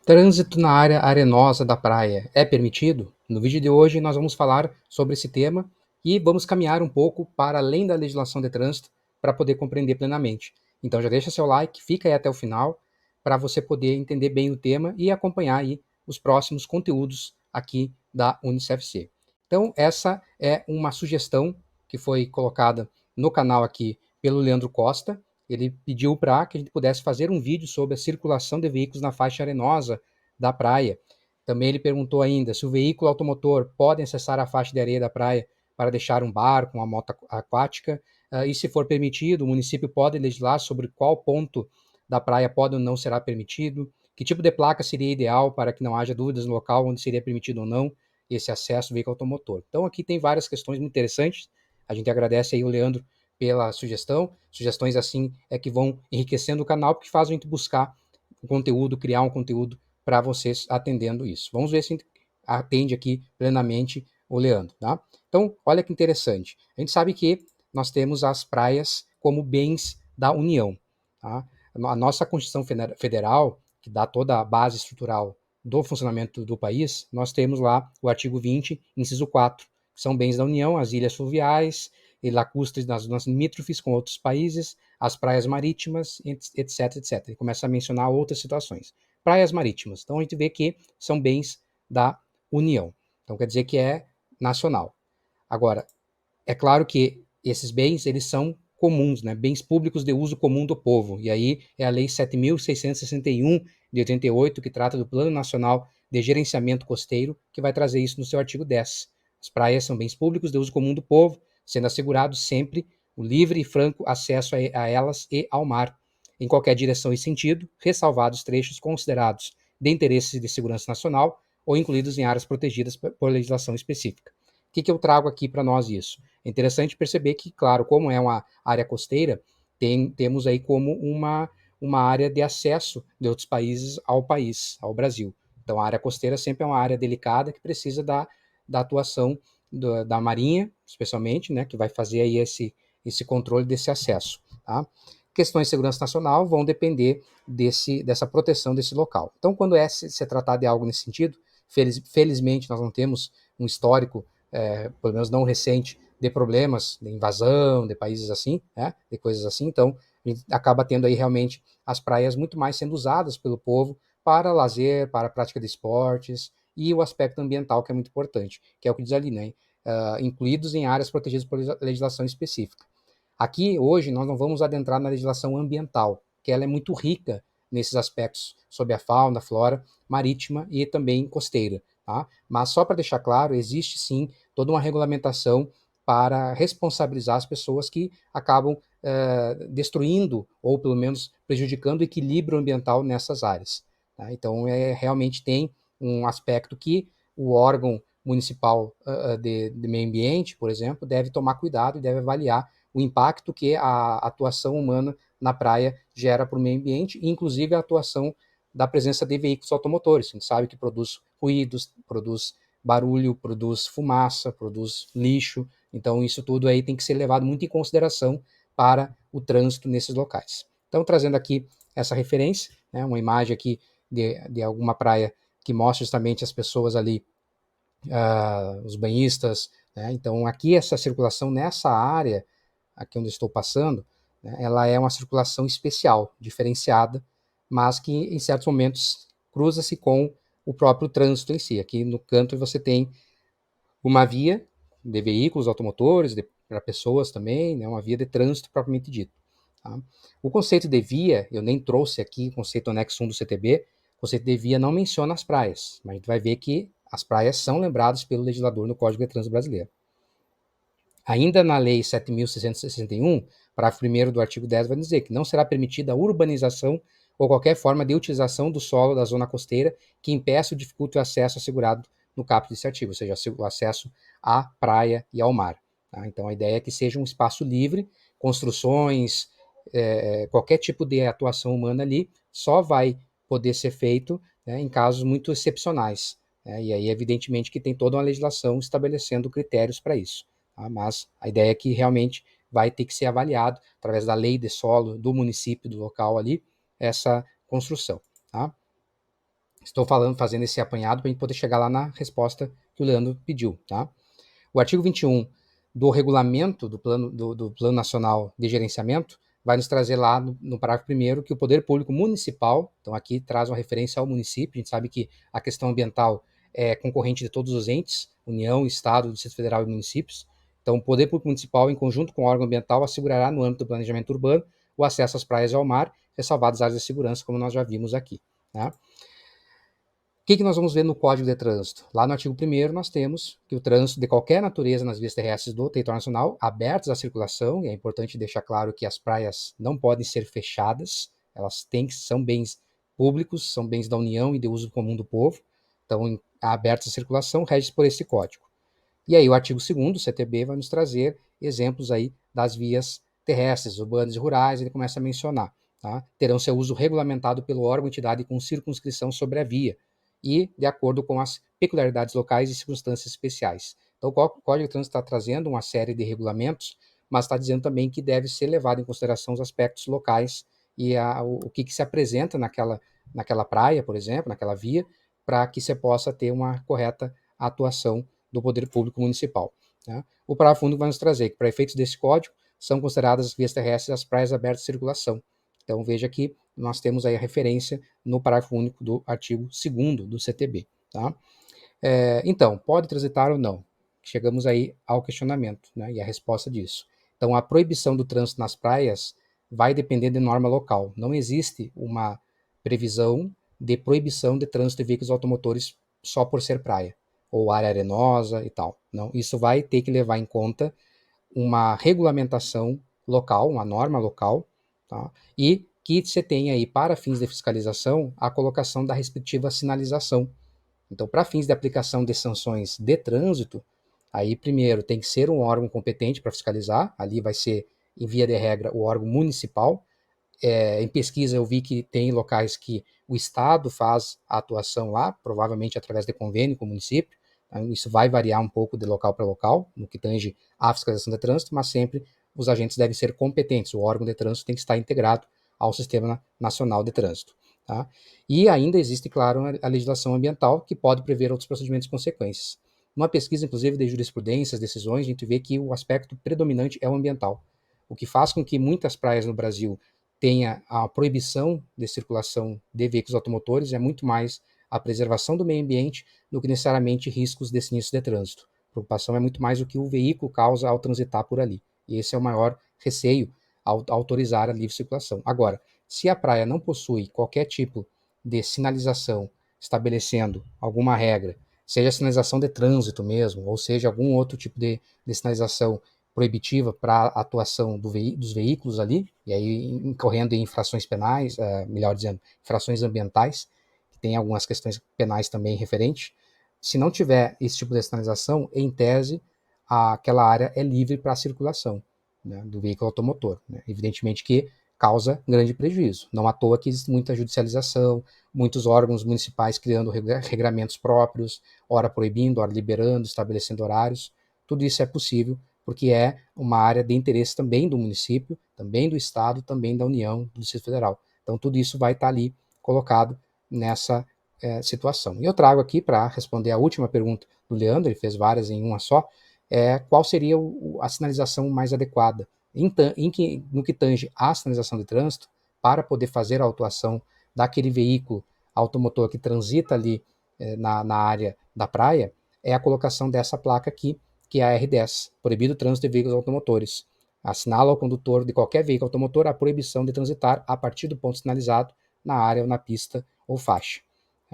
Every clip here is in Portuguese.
Trânsito na área arenosa da praia é permitido? No vídeo de hoje nós vamos falar sobre esse tema e vamos caminhar um pouco para além da legislação de trânsito para poder compreender plenamente. Então já deixa seu like, fica aí até o final para você poder entender bem o tema e acompanhar aí os próximos conteúdos aqui da UniCFC. Então essa é uma sugestão que foi colocada no canal aqui pelo Leandro Costa. Ele pediu para que a gente pudesse fazer um vídeo sobre a circulação de veículos na faixa arenosa da praia. Também ele perguntou ainda se o veículo automotor pode acessar a faixa de areia da praia para deixar um barco, uma moto aquática, e se for permitido, o município pode legislar sobre qual ponto da praia pode ou não será permitido, que tipo de placa seria ideal para que não haja dúvidas no local onde seria permitido ou não esse acesso do veículo automotor. Então aqui tem várias questões muito interessantes, a gente agradece aí o Leandro pela sugestão, sugestões assim é que vão enriquecendo o canal, porque fazem a gente buscar um conteúdo, criar um conteúdo para vocês atendendo isso. Vamos ver se a gente atende aqui plenamente o Leandro, tá? Então, olha que interessante. A gente sabe que nós temos as praias como bens da União, tá? A nossa Constituição Federal, que dá toda a base estrutural do funcionamento do país, nós temos lá o artigo 20, inciso 4, que são bens da União, as ilhas fluviais e lacustres nas zonas limítrofes com outros países, as praias marítimas, etc, etc. Ele começa a mencionar outras situações. Praias marítimas. Então a gente vê que são bens da União. Então quer dizer que é nacional. Agora, é claro que esses bens, eles são comuns, né? Bens públicos de uso comum do povo. E aí é a Lei 7.661 de 88, que trata do Plano Nacional de Gerenciamento Costeiro, que vai trazer isso no seu artigo 10. As praias são bens públicos de uso comum do povo, sendo assegurado sempre o livre e franco acesso a elas e ao mar, em qualquer direção e sentido, ressalvados trechos considerados de interesse de segurança nacional ou incluídos em áreas protegidas por legislação específica. O que eu trago aqui para nós isso? É interessante perceber que, claro, como é uma área costeira, temos aí como uma área de acesso de outros países ao país, ao Brasil. Então, a área costeira sempre é uma área delicada que precisa da atuação da Marinha, especialmente, né, que vai fazer aí esse controle desse acesso. Tá? Questões de segurança nacional vão depender dessa proteção desse local. Então, quando se tratar de algo nesse sentido, felizmente nós não temos um histórico, pelo menos não recente, de problemas de invasão, de países assim, né, de coisas assim. Então, a gente acaba tendo aí realmente as praias muito mais sendo usadas pelo povo para lazer, para a prática de esportes e o aspecto ambiental, que é muito importante, que é o que diz ali, né? Incluídos em áreas protegidas por legislação específica. Aqui, hoje, nós não vamos adentrar na legislação ambiental, que ela é muito rica nesses aspectos sobre a fauna, a flora marítima e também costeira. Tá? Mas só para deixar claro, existe sim toda uma regulamentação para responsabilizar as pessoas que acabam destruindo ou pelo menos prejudicando o equilíbrio ambiental nessas áreas. Tá? Então, realmente tem um aspecto que o órgão municipal de meio ambiente, por exemplo, deve tomar cuidado e deve avaliar o impacto que a atuação humana na praia gera para o meio ambiente, inclusive a atuação da presença de veículos automotores. A gente sabe que produz ruídos, produz barulho, produz fumaça, produz lixo. Então, isso tudo aí tem que ser levado muito em consideração para o trânsito nesses locais. Então, trazendo aqui essa referência, né, uma imagem aqui de alguma praia que mostra justamente as pessoas ali, os banhistas, né? Então, aqui essa circulação nessa área, aqui onde estou passando, né, ela é uma circulação especial, diferenciada, mas que em certos momentos cruza-se com o próprio trânsito em si. Aqui no canto você tem uma via de veículos automotores, para pessoas também, né, uma via de trânsito propriamente dito. Tá? O conceito de via, eu nem trouxe aqui o conceito anexo 1 do CTB, o conceito de via não menciona as praias, mas a gente vai ver que as praias são lembradas pelo legislador no Código de Trânsito Brasileiro. Ainda na Lei 7.661, parágrafo 1º do artigo 10 vai dizer que não será permitida a urbanização ou qualquer forma de utilização do solo da zona costeira que impeça ou dificulte o acesso assegurado no caput desse artigo, ou seja, o acesso à praia e ao mar. Tá? Então a ideia é que seja um espaço livre, construções, qualquer tipo de atuação humana ali só vai poder ser feito, né, em casos muito excepcionais. Né? E aí, evidentemente, que tem toda uma legislação estabelecendo critérios para isso. Tá? Mas a ideia é que realmente vai ter que ser avaliado, através da lei de solo do município, do local ali, essa construção. Tá? Estou fazendo esse apanhado para a gente poder chegar lá na resposta que o Leandro pediu, tá? O artigo 21 do regulamento do Plano Nacional de Gerenciamento vai nos trazer lá no parágrafo 1º que o poder público municipal, então aqui traz uma referência ao município, a gente sabe que a questão ambiental é concorrente de todos os entes, União, Estado, Distrito Federal e municípios. Então, o poder público municipal, em conjunto com o órgão ambiental, assegurará no âmbito do planejamento urbano o acesso às praias e ao mar, ressalvadas áreas de segurança, como nós já vimos aqui, tá? O que nós vamos ver no Código de Trânsito? Lá no artigo 1º nós temos que o trânsito de qualquer natureza nas vias terrestres do território nacional abertas à circulação, e é importante deixar claro que as praias não podem ser fechadas, elas são bens públicos, são bens da União e de uso comum do povo, então abertas à circulação rege por esse código. E aí o artigo 2º, CTB, vai nos trazer exemplos aí das vias terrestres, urbanas e rurais, ele começa a mencionar, tá? Terão seu uso regulamentado pelo órgão entidade com circunscrição sobre a via, e de acordo com as peculiaridades locais e circunstâncias especiais. Então, o Código de Trânsito está trazendo uma série de regulamentos, mas está dizendo também que deve ser levado em consideração os aspectos locais e o que se apresenta naquela praia, por exemplo, naquela via, para que você possa ter uma correta atuação do poder público municipal. Né? O parágrafo único vai nos trazer que, para efeitos desse código, são consideradas as vias terrestres as praias abertas de circulação. Então, veja que nós temos aí a referência no parágrafo único do artigo 2º do CTB. Tá? Então, pode transitar ou não? Chegamos aí ao questionamento, né, e a resposta disso. Então, a proibição do trânsito nas praias vai depender de norma local. Não existe uma previsão de proibição de trânsito de veículos automotores só por ser praia, ou área arenosa e tal. Não, isso vai ter que levar em conta uma regulamentação local, uma norma local, tá? E que você tenha aí, para fins de fiscalização, a colocação da respectiva sinalização. Então, para fins de aplicação de sanções de trânsito, aí primeiro tem que ser um órgão competente para fiscalizar, ali vai ser, em via de regra, o órgão municipal. Em pesquisa eu vi que tem locais que o Estado faz a atuação lá, provavelmente através de convênio com o município. Então, isso vai variar um pouco de local para local, no que tange à fiscalização de trânsito, mas sempre os agentes devem ser competentes. O órgão de trânsito tem que estar integrado ao Sistema Nacional de Trânsito. Tá? E ainda existe, claro, a legislação ambiental, que pode prever outros procedimentos e consequências. Numa pesquisa, inclusive, de jurisprudências, decisões, a gente vê que o aspecto predominante é o ambiental, o que faz com que muitas praias no Brasil tenha a proibição de circulação de veículos automotores, é muito mais a preservação do meio ambiente do que necessariamente riscos de sinistros de trânsito. A preocupação é muito mais o que o veículo causa ao transitar por ali. E esse é o maior receio ao autorizar a livre circulação. Agora, se a praia não possui qualquer tipo de sinalização estabelecendo alguma regra, seja sinalização de trânsito mesmo, ou seja, algum outro tipo de sinalização proibitiva para a atuação dos veículos ali, e aí incorrendo em infrações penais, melhor dizendo, infrações ambientais, que tem algumas questões penais também referentes. Se não tiver esse tipo de sinalização, em tese, aquela área é livre para a circulação, né, do veículo automotor. Né? Evidentemente que causa grande prejuízo. Não à toa que existe muita judicialização, muitos órgãos municipais criando regramentos próprios, ora proibindo, ora liberando, estabelecendo horários. Tudo isso é possível porque é uma área de interesse também do município, também do Estado, também da União, do Distrito Federal. Então, tudo isso vai estar ali colocado nessa situação. E eu trago aqui para responder a última pergunta do Leandro, ele fez várias em uma só, qual seria a sinalização mais adequada no que tange à sinalização de trânsito para poder fazer a autuação daquele veículo automotor que transita ali na área da praia, é a colocação dessa placa aqui, que é a R10, proibido o trânsito de veículos automotores. Assinala ao condutor de qualquer veículo automotor a proibição de transitar a partir do ponto sinalizado na área ou na pista ou faixa.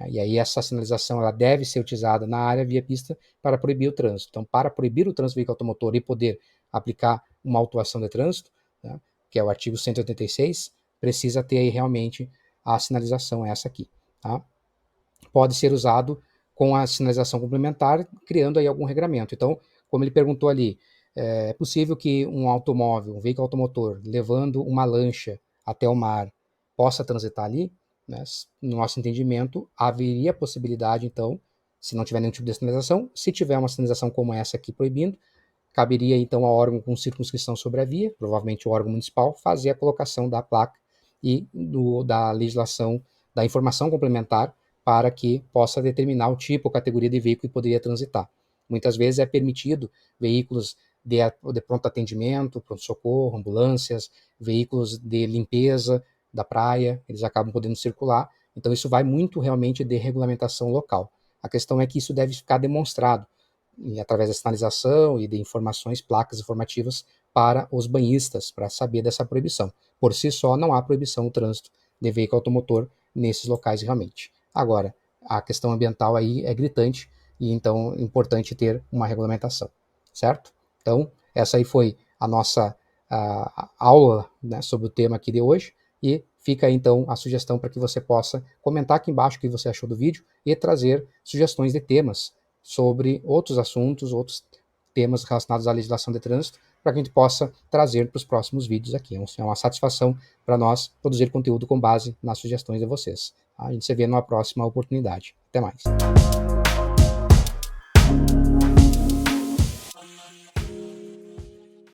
E aí essa sinalização ela deve ser utilizada na área via pista para proibir o trânsito. Então, para proibir o trânsito do veículo automotor e poder aplicar uma autuação de trânsito, né, que é o artigo 186, precisa ter aí realmente a sinalização essa aqui. Tá? Pode ser usado com a sinalização complementar, criando aí algum regramento. Então, como ele perguntou ali, é possível que um automóvel, um veículo automotor, levando uma lancha até o mar, possa transitar ali? Né? No nosso entendimento, haveria possibilidade, então, se não tiver nenhum tipo de sinalização, se tiver uma sinalização como essa aqui proibindo, caberia então ao órgão com circunscrição sobre a via, provavelmente o órgão municipal, fazer a colocação da placa e da legislação, da informação complementar para que possa determinar o tipo ou categoria de veículo que poderia transitar. Muitas vezes é permitido veículos de pronto atendimento, pronto-socorro, ambulâncias, veículos de limpeza da praia, eles acabam podendo circular. Então, isso vai muito realmente de regulamentação local. A questão é que isso deve ficar demonstrado através da sinalização e de informações, placas informativas para os banhistas, para saber dessa proibição. Por si só, não há proibição no trânsito de veículo automotor nesses locais realmente. Agora, a questão ambiental aí é gritante e então é importante ter uma regulamentação, certo? Então, essa aí foi a nossa aula, né, sobre o tema aqui de hoje, e fica aí, então a sugestão para que você possa comentar aqui embaixo o que você achou do vídeo e trazer sugestões de temas sobre outros assuntos, outros temas relacionados à legislação de trânsito, para que a gente possa trazer para os próximos vídeos aqui. É uma satisfação para nós produzir conteúdo com base nas sugestões de vocês. A gente se vê numa próxima oportunidade. Até mais.